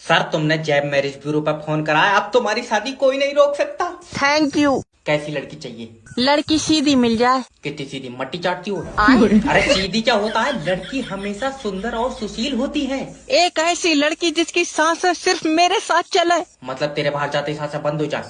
Sir तुमने जैब marriage bureau पर phone कराया, अब तुम्हारी शादी कोई नहीं रोक सकता। Thank you. कैसी लड़की चाहिए? लड़की सीधी मिल जाए। कितनी सीधी? मट्टी चाटती हो? आए? अरे सीधी क्या होता है, लड़की हमेशा सुंदर और सुशील होती है। एक ऐसी लड़की जिसकी सांसें सिर्फ मेरे साथ चले। मतलब तेरे बाहर जाते ही सांसें बंद हो जाए?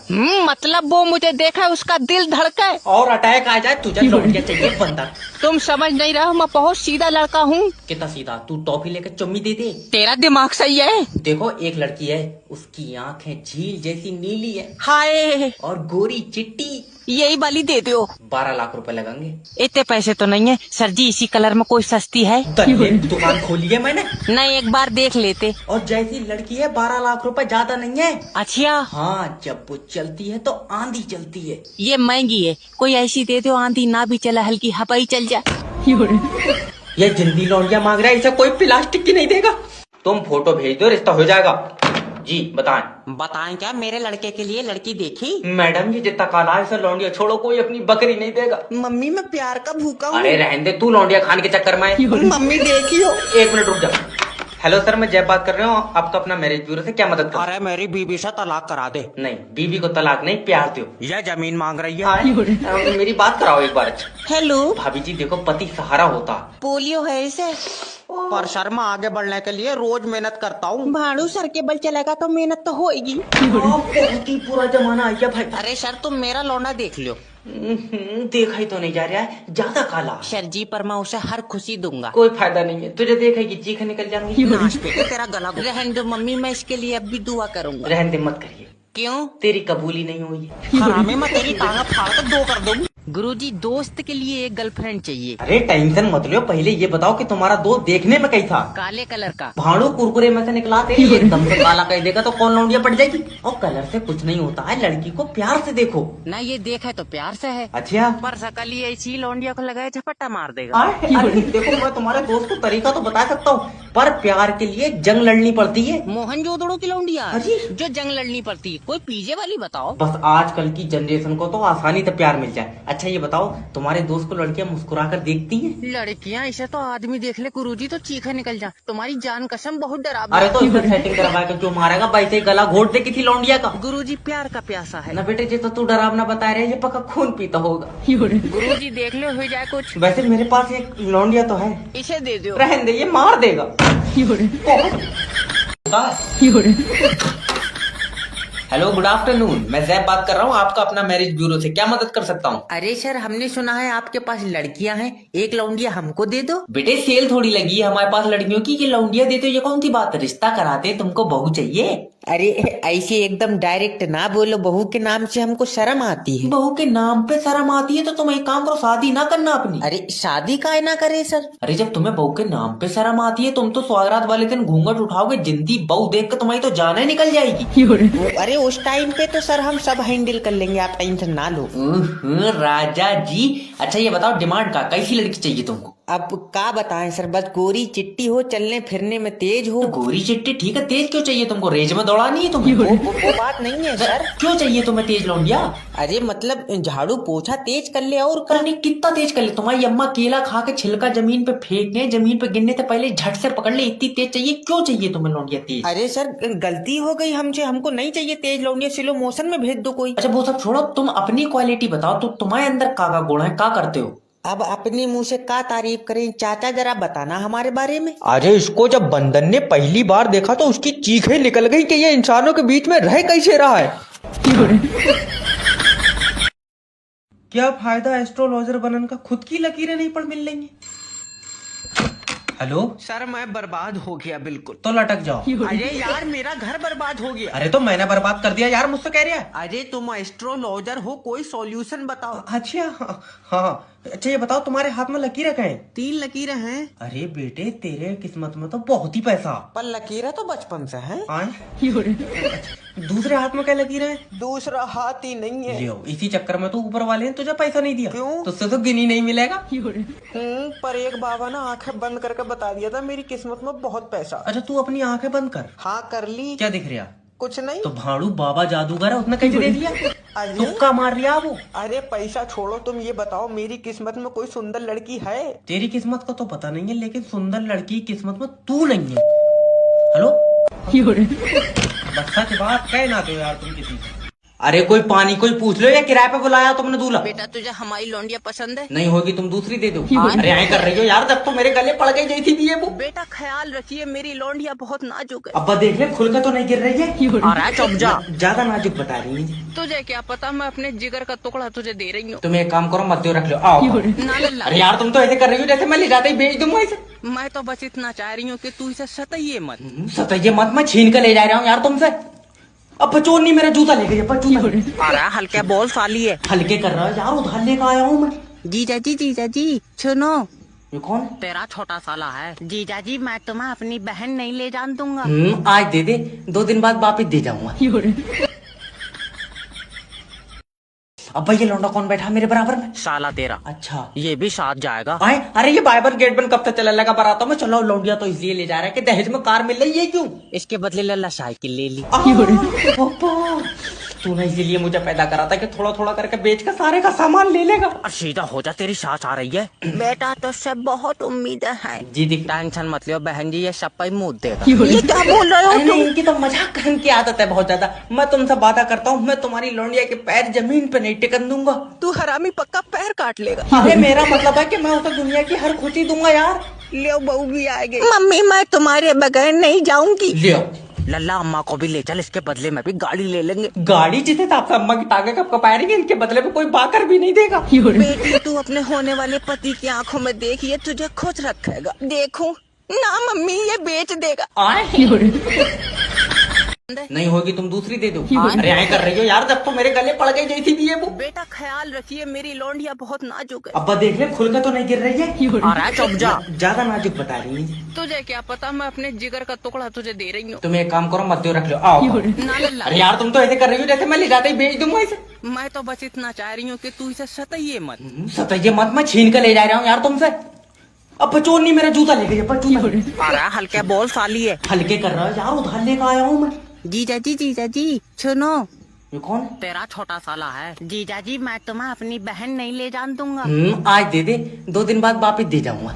मतलब वो मुझे देखा उसका दिल धड़के और अटैक आ जाए? तुझे लौंडिया चाहिए बंदर? तुम समझ नहीं रहे हो, मैं बहुत सीधा लड़का हूँ। कितना सीधा? तू टॉफी लेकर चुम्मी दे दे। तेरा दिमाग सही है। देखो एक लड़की है, उसकी आंखें झील जैसी नीली है हाय, और गोरी चिट्टी। यही वाली दे दो। 12 लाख रुपए लगेंगे। इतने पैसे तो नहीं है सर जी, इसी कलर में कोई सस्ती है? दुकान खोली है मैंने। नहीं, एक बार देख लेते। और जैसी लड़की है 12 लाख रुपए ज्यादा नहीं है। अच्छा हाँ, जब वो चलती है तो आंधी चलती है। ये महंगी है, कोई ऐसी दे दो आंधी ना भी चला, हल्की हवाई चल जाए। ये जिंदी लौंडिया मांग रहा है, इसे कोई प्लास्टिक की नहीं देगा। तुम फोटो भेज दो, रिश्ता हो जाएगा। जी बताएं क्या, मेरे लड़के के लिए लड़की देखी? मैडम ये जितना काला है, इसे लौंडिया छोड़ो, कोई अपनी बकरी नहीं देगा। मम्मी मैं प्यार का भूखा हूँ। अरे रहने दे, तू लौंडिया खाने के चक्कर में। मम्मी देखियो। 1 मिनट रुक जा। हेलो सर, मैं जय बात कर रहा हूँ, आपका अपना मैरिज ब्यूरो से क्या मदद कर? अरे मेरी बीबी से तलाक करा दे। नहीं, बीवी को तलाक नहीं, प्यार दो। यह जमीन मांग रही है। हाँ, मेरी बात कराओ एक बार। हेलो भाभी जी देखो, पति सहारा होता। पोलियो है इसे। पर शर्मा आगे बढ़ने के लिए रोज मेहनत करता हूँ। भाड़ू सर के बल चलेगा तो मेहनत तो होगी। बहुत ही पूरा जमाना आ गया भाई। अरे सर तुम मेरा लौंडा देख लो। देखा ही तो नहीं जा रहा है, ज्यादा काला। सर जी पर मैं उसे हर खुशी दूंगा। कोई फायदा नहीं है, तुझे देखेगी चीखें निकल जाएंगी। नाच पे तेरा गला रहने दो मम्मी, मैं इसके लिए अब भी दुआ करूंगा। रहने दे, मत करिए। क्यों? तेरी कबूली नहीं हुई। हरामी, मैं तेरी टांग फाड़ कर दो कर दूंगी। गुरुजी दोस्त के लिए एक गर्लफ्रेंड चाहिए। अरे टेंशन मत लो, पहले ये बताओ कि तुम्हारा दोस्त देखने में कैसा? काले कलर का। भाड़ू कुरकुरे में से निकला तेरी, एकदम से काला कह देगा तो कौन लौंडिया पड़ जाएगी। और कलर से कुछ नहीं होता है, लड़की को प्यार से देखो ना ये देखा तो प्यार से है, अच्छा। पर सकली ऐसी लौंडिया को लगाए झपट्टा मार देगा। अरे देखो, मैं तुम्हारे दोस्त को तरीका तो बता सकता हूँ, पर प्यार के लिए जंग लड़नी पड़ती है। मोहनजोदड़ो की लौंडिया अरे जो जंग लड़नी पड़ती है, कोई पीछे वाली बताओ। बस आजकल की जनरेशन को तो आसानी से प्यार मिल जाए। अच्छा ये बताओ, तुम्हारे दोस्त को लड़कियां मुस्कुरा कर देखती हैं? लड़कियां इसे तो आदमी देख ले गुरुजी तो चीखे निकल जा। तुम्हारी जान कसम बहुत डरावनी। अरे तो इसमें सेटिंग करवा के क्यों मारेगा? वैसे ही गला घोट दे किसी लौंडिया का। गुरुजी प्यार का प्यासा है ना बेटे, ये तो तू डरावना बता रहे, ये पक्का खून पीता होगा। गुरुजी देख लो हो जाए कुछ। वैसे मेरे पास एक लौंडिया तो है, इसे दे दो। रहने दे, ये मार देगा। हेलो गुड आफ्टरनून, मैं जैब बात कर रहा हूँ, आपका अपना मैरिज ब्यूरो से क्या मदद कर सकता हूँ? अरे सर हमने सुना है आपके पास लड़कियां हैं, एक लौंडिया हमको दे दो। बेटे सेल थोड़ी लगी है हमारे पास लड़कियों की कि लौंडिया देते हो, ये कौन सी बात है? रिश्ता कराते, तुमको बहू चाहिए? अरे ऐसे एकदम डायरेक्ट ना बोलो, बहू के नाम से हमको शर्म आती है। बहू के नाम पे शर्म आती है तो तुम एक काम करो, शादी ना करना अपनी। अरे शादी काहे ना करे सर? अरे जब तुम्हें बहू के नाम पे शर्म आती है, तुम तो सुहागरात वाले दिन घूंघट उठाओगे, जिंदी बहू देख कर तुम्हारी तो जान ही निकल जाएगी। अरे उस टाइम पे तो सर हम सब हैंडल कर लेंगे, आप टेंशन ना लो। राजा जी, अच्छा ये बताओ डिमांड का कैसी लड़की चाहिए तुमको? अब क्या बताएं सर, बस गोरी चिट्टी हो, चलने फिरने में तेज हो। तो गोरी चिट्टी ठीक है, तेज क्यों चाहिए तुमको? रेज में दौड़ानी है तुम्हें? वो बात नहीं है सर। क्यों चाहिए तुम्हें तेज लौंडिया? अरे मतलब झाड़ू पोछा तेज कर ले और करने कितना तेज कर ले? तुम्हारी अम्मा केला खा के छिलका जमीन पे फेंकने, जमीन पे गिरने से पहले झट से पकड़ ले, इतनी तेज चाहिए? क्यों चाहिए तुम्हें लौंडिया तेज? अरे सर गलती हो गई हमसे, हमको नहीं चाहिए तेज लौंडिया, स्लो मोशन में भेज दो कोई। अच्छा वो सब छोड़ो, तुम अपनी क्वालिटी बताओ, तो तुम्हारे अंदर का गुण है, क्या करते हो? अब अपने मुंह से क्या तारीफ करें चाचा, जरा बताना हमारे बारे में। अरे इसको जब बंदर ने पहली बार देखा तो उसकी चीखें निकल गई कि ये इंसानों के बीच में रह कैसे रहा है। क्या फायदा एस्ट्रोलॉजर बनने का, खुद की लकीरें नहीं पढ़ मिल लेंगी। हेलो सर मैं बर्बाद हो गया बिल्कुल। तो लटक जाओ। अरे यार मेरा घर बर्बाद हो गया। अरे तो मैंने बर्बाद कर दिया यार, मुझसे कह रहा है? अरे तुम एस्ट्रोलॉजर हो, कोई सॉल्यूशन बताओ। अच्छा हाँ, अच्छा ये बताओ तुम्हारे हाथ में लकीरें कहाँ हैं? 3 लकीरें हैं। अरे बेटे तेरे किस्मत में तो बहुत ही पैसा। पर लकीरें तो बचपन से हैं। दूसरे हाथ में क्या लकीरें हैं? दूसरा हाथ ही नहीं है। लियो, इसी चक्कर में तो ऊपर वाले ने तुझे पैसा नहीं दिया। क्यों? तुझसे तो गिनी नहीं मिलेगा। पर एक बाबा ना आंखें बंद करके बता दिया था मेरी किस्मत में बहुत पैसा। अच्छा तू अपनी आंखें बंद कर। हाँ कर ली। क्या दिख रहा? कुछ नहीं। तो भाड़ू बाबा जादूगर है, उसने कैसे दे दिया? अरे तुक्का मार लिया वो। अरे पैसा छोड़ो, तुम ये बताओ मेरी किस्मत में कोई सुंदर लड़की है? तेरी किस्मत का तो पता नहीं है, लेकिन सुंदर लड़की की किस्मत में तू नहीं है। हेलो बस सच बात कह ना दो यार तुम किसी से। अरे कोई पानी कोई पूछ लो या किराए पे बुलाया तुमने दूल्हा? बेटा तुझे हमारी लौंडिया पसंद है? नहीं होगी तुम दूसरी दे दो। अरे यहाँ कर रही हो यार, जब तो मेरे गले पड़ गई जैसी भी है वो। बेटा ख्याल रखिए मेरी लौंडिया बहुत नाजुक है। अब्बा देख ले खुल के तो नहीं गिर रही है। अरे चुप जा। ज्यादा नाजुक बता रही है। तुझे क्या पता, मैं अपने जिगर का टुकड़ा तुझे दे रही हूँ। तुम एक काम करो, मत दो, रख लो। आओ। ना लल्ला, अरे यार तुम तो ऐसे कर रही हो जैसे मैं ले जाते ही बेच दूंगा इसे। मैं तो बस इतना चाह रही हूँ कि तू इसे सताइए मत। सताइए मत, मैं छीन कर ले जा रहा हूँ यार तुमसे। अब चोर नहीं, मेरा जूता ले गई। अरे हल्के बोल साली है। हल्के कर रहा है यार, उधार लेकर आया हूँ मैं। जीजा जी सुनो, ये कौन? तेरा छोटा साला है। जीजा जी मैं तुम्हें अपनी बहन नहीं ले जान दूंगा। आज दे दे, 2 दिन बाद वापिस दे जाऊंगा। अब भाई ये लौंडा कौन बैठा मेरे बराबर में? साला तेरा। अच्छा ये भी साथ जाएगा। आए, अरे ये बाइबर गेट बंद कब तक चला लगा बरातों में। चलो लौंडिया तो इसलिए ले जा रहा है कि दहेज में कार मिल रही है। क्यों? इसके बदले लल्ला साइकिल ले ली। तूने इसीलिए मुझे पैदा करा था कि थोड़ा थोड़ा करके बेच कर सारे का सामान ले लेगा। और सीधा हो जा, तेरी सास आ रही है। बेटा तो सब बहुत उम्मीदें हैं। जी दिख। टेंशन मत लियो बहन जी, ये सब पे मुंह देगा। ये क्या बोल रहे हो अरे तुम? नहीं, इनकी तो मजाक करने की आदत है बहुत ज्यादा। मैं तुमसे वादा करता हूँ, मैं तुम्हारी लौंडिया के पैर जमीन पे नहीं टिकन दूंगा। तू हरामी पक्का पैर काट लेगा। अरे मेरा मतलब है कि मैं उसे दुनिया की हर खुशी दूंगा यार। लियो बहू भी आएगी। मम्मी मैं तुम्हारे बगैर नहीं जाऊंगी। लियो लल्ला अम्मा को भी ले चल, इसके बदले में भी गाड़ी ले लेंगे। गाड़ी जिसे तो आपसे अम्मा की टांगे कब कपाएंगे, इनके बदले में कोई बाकर भी नहीं देगा। बेटी तू अपने होने वाले पति की आंखों में देखिए, तुझे खुश रखेगा। देखूं ना मम्मी, ये बेच देगा। नहीं होगी तुम दूसरी दे दो। अरे यहाँ कर रही हो यार, जब तो मेरे गले पड़ गई जैसी भी है वो। बेटा ख्याल रखिए मेरी लौंडिया बहुत नाजुक है। अब्बा देख ले खुल के तो नहीं गिर रही है। अरे चुप जा। ज्यादा नाजुक बता रही है। तुझे क्या पता, मैं अपने जिगर का टुकड़ा तुझे दे रही हूँ। तुम एक काम करो, मत दो, रख लो। आओ। ना लल्ला, अरे यार तुम तो ऐसे कर रही हो जैसे मैं ले जाते ही बेच दूंगा इसे। मैं तो बस इतना चाह रही हूँ कि तू इसे सताइए मत। सताइए मत, मैं छीन कर ले जा रहा हूँ यार तुमसे। अब चोर नहीं, मेरा जूता ले गई। अरे हल्के बोल साली है। हल्के कर रहा है यार, उधार लेकर आया हूँ मैं। जीजा जी सुनो, ये कौन? तेरा छोटा साला है। जीजा जी मैं तुम्हें अपनी बहन नहीं ले जान दूंगा। आज दे दे, 2 दिन बाद वापिस दे जाऊंगा।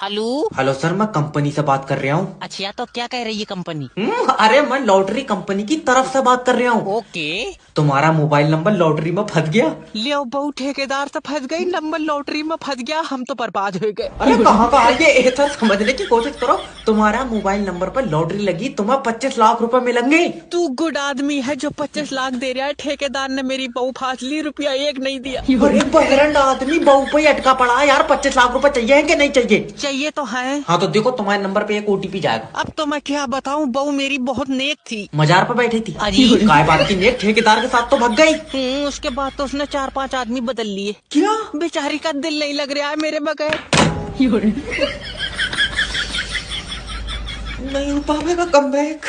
हेलो हेलो सर, मैं कंपनी से बात कर रहा हूँ। अच्छा तो क्या कह रही है कंपनी? अरे मैं लॉटरी कंपनी की तरफ से बात कर रहा हूँ। ओके। तुम्हारा मोबाइल नंबर लॉटरी में फंस गया। लियो बहू ठेकेदार से फंस गई, नंबर लॉटरी में फंस गया, हम तो बर्बाद हो गए। अरे कहाँ का ये सर, समझने की कोशिश करो। तुम्हारा मोबाइल नंबर पर लॉटरी लगी, तुम्हें 25 लाख रुपए मिलेंगे। तू गुड आदमी है जो 25 लाख दे रहा है। ठेकेदार ने मेरी बहू फांस ली, रुपया एक नहीं दिया। अरे बहरंड आदमी बहू पे अटका पड़ा है यार। 25 लाख रुपए चाहिए कि नहीं चाहिए? चाहिए तो है। हाँ तो देखो, तुम्हारे नंबर पे एक OTP जाएगा। अब तो मैं क्या बताऊं, बहू मेरी बहुत नेक थी। मजार पे बैठी थी। अरे काय बात की नेक, ठेकेदार के साथ तो भाग गई। उसके बाद तो उसने 4-5 आदमी बदल लिए। क्या? बेचारी का दिल नहीं लग रहा है मेरे बगैर। नहीं हो पाएगा कमबैक।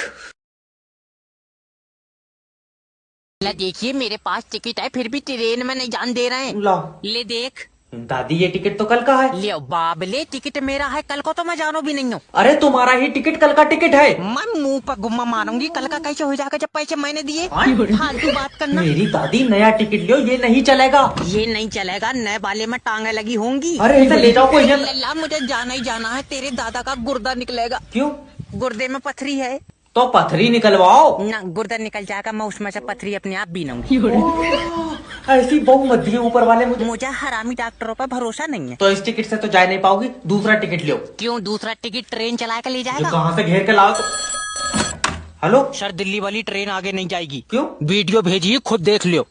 देखिए मेरे पास टिकट है, फिर भी ट्रेन में नहीं जान दे रहे हैं। ला ले देख। दादी, ये टिकट तो कल का है। ले बाबले, टिकट मेरा है, कल को तो मैं जानो भी नहीं हूँ। अरे तुम्हारा ही टिकट कल का टिकट है। मैं मुंह पर गुम्मा मारूंगी। कल का कैसे हो जाएगा जब पैसे मैंने दिए? फालतू बात करना। मेरी दादी, नया टिकट लो, ये नहीं चलेगा। ये नहीं चलेगा, नए वाले में टांगे लगी होंगी। अरे इसे ले जाओ कोई। लल्ला मुझे जाना ही जाना है, तेरे दादा का गुर्दा निकलेगा। क्यों? गुर्दे में पथरी है तो पथरी निकलवाओ ना। गुर्दा निकल जाएगा, मैं उसमें से पथरी अपने आप बीनूंगी। ऐसी बहु मत दिए ऊपर वाले मुझे। मुझे हरामी डॉक्टरों पर भरोसा नहीं है। तो इस टिकट से तो जा नहीं पाओगी, दूसरा टिकट लो। क्यों? दूसरा टिकट ट्रेन चला के ले जो जाएगा। कहाँ से घेर के लाओ तो। हेलो सर, दिल्ली वाली ट्रेन आगे नहीं जाएगी। क्यों? वीडियो भेजिए, खुद देख लियो।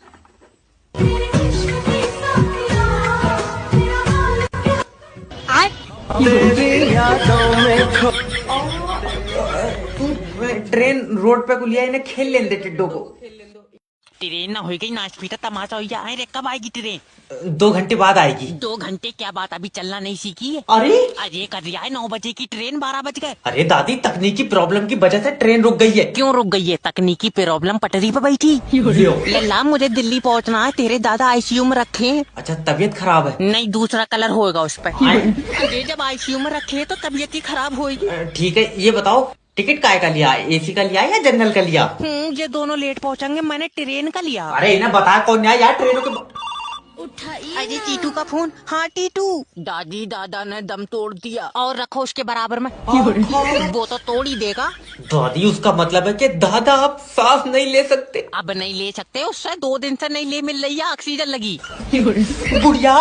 ट्रेन रोड पे को लिया, इन्हें खेल लेने दे टिड्डो को। ट्रेन ना हो गई, नाच पीटा तमाशा हो जाए रे। कब आएगी ट्रेन? 2 घंटे बाद आएगी। 2 घंटे क्या बात, अभी चलना नहीं सीखी है? अरे अरे कर दिया है, 9 बजे की ट्रेन, 12 बज गए। अरे दादी, तकनीकी प्रॉब्लम की वजह से ट्रेन रुक गई है। क्यों रुक गई है? तकनीकी प्रॉब्लम, पटरी पे बैठी। लियो। लल्ला मुझे दिल्ली पहुंचना है, तेरे दादा ICU में रखे हैं। अच्छा, तबीयत खराब है? नहीं, दूसरा कलर होएगा उस पे। अरे जब ICU में रखे हैं, तो तबीयत ही खराब होगी। ठीक है, ये बताओ टिकट काय का लिया? AC का लिया या जनरल का लिया? ये दोनों लेट पहुंचेंगे, मैंने ट्रेन का लिया। अरे इन्हें बताया कौन यार, ट्रेनों के अरे टीटू का फोन। हाँ टीटू, दादी दादा ने दम तोड़ दिया और रखो उसके बराबर में। वो तो तोड़ ही देगा। दादी उसका मतलब है कि दादा आप सांस नहीं ले सकते। अब नहीं ले सकते, उससे 2 दिन से नहीं ले मिल रही है, ऑक्सीजन लगी। बुढ़िया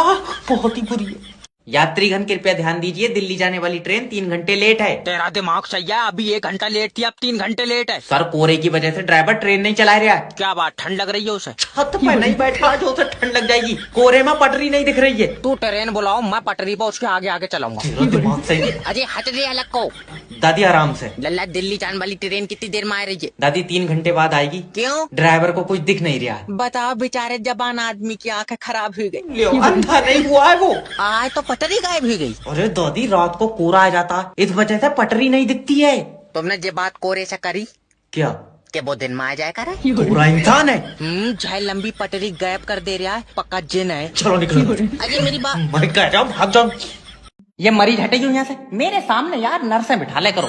बहुत ही बुरी है। यात्रीगण कृपया ध्यान दीजिए, दिल्ली जाने वाली ट्रेन 3 घंटे लेट है। तेरा दिमाग सही है, अभी 1 घंटा लेट थी, अब 3 घंटे लेट है। सर कोहरे की वजह से ड्राइवर ट्रेन नहीं चला रहा है। क्या बात, ठंड लग रही है उसे? छत पे नहीं बैठा जो उसे ठंड लग जाएगी। कोहरे में पटरी नहीं दिख रही है। तू ट्रेन बुलाओ, मैं पटरी पर उसके आगे आगे चलाऊंगा। तेरा दिमाग सही है। अजय हट दे अलग को। दादी आराम से। लल्ला, दिल्ली जाने वाली ट्रेन कितनी देर में आ रही है? दादी 3 घंटे बाद आएगी। क्यों? ड्राइवर को कुछ दिख नहीं रहा है। बताओ, बेचारे जबान आदमी की आंखें खराब हो गई। लियो, अंधा नहीं हुआ है वो। आज तो पटरी गायब हो गई। अरे दादी रात को कोहरा आ जाता, इस वजह से पटरी नहीं दिखती है। तुमने ये बात कोरे से करी क्या? कि वो दिन में आ जाए करे? पूरा इंसान है। चाहे लंबी पटरी गायब कर दे रहा है, पक्का जिन है। चलो निकलो। अजय मेरी बात। मैं कह रहा हूँ भाग जाओ। ये मरीज हटे क्यों यहाँ से? मेरे सामने यार नर्सें बिठा ले करो।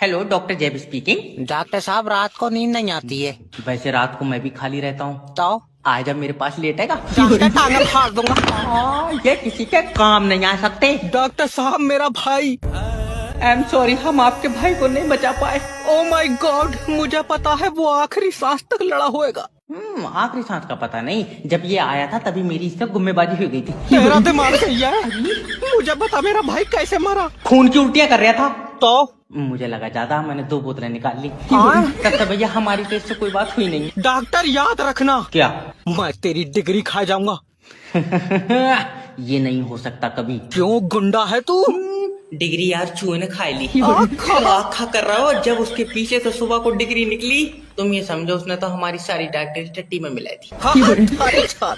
हेलो, डॉक्टर जैब स्पीकिंग। डॉक्टर साहब, रात को नींद नहीं आती है। वैसे रात को मैं भी खाली रहता हूँ, तो आज जब मेरे पास लेटेगा डॉक्टर टांगे फाड़ दूंगा। ये किसी के काम नहीं आ सकते। डॉक्टर साहब, मेरा भाई। आई एम सॉरी, हम आपके भाई को नहीं बचा पाए। ओ माय गॉड, मुझे पता है वो आखिरी सांस तक लड़ा होएगा। आखिरी सांस का पता नहीं, जब ये आया था तभी मेरी इससे गुम्मेबाजी हो गई थी। तेरा दिमाग सही है। मुझे बता, मेरा भाई कैसे मरा? खून की उल्टियां कर रहा था तो मुझे लगा ज्यादा, मैंने 2 बोतलें निकाल ली। तब तक भैया हमारी टेस्ट से कोई बात हुई नहीं। डॉक्टर, याद रखना, क्या? मैं तेरी डिग्री खा जाऊंगा। ये नहीं हो सकता कभी। क्यों, गुंडा है तू? डिग्री यार चूहे ने खा ली। आखा कर रहा हो, जब उसके पीछे से सुबह को डिग्री निकली, तुम ये समझो उसने तो हमारी सारी डॉक्टरी टट्टी में मिलाई थी। हाँ,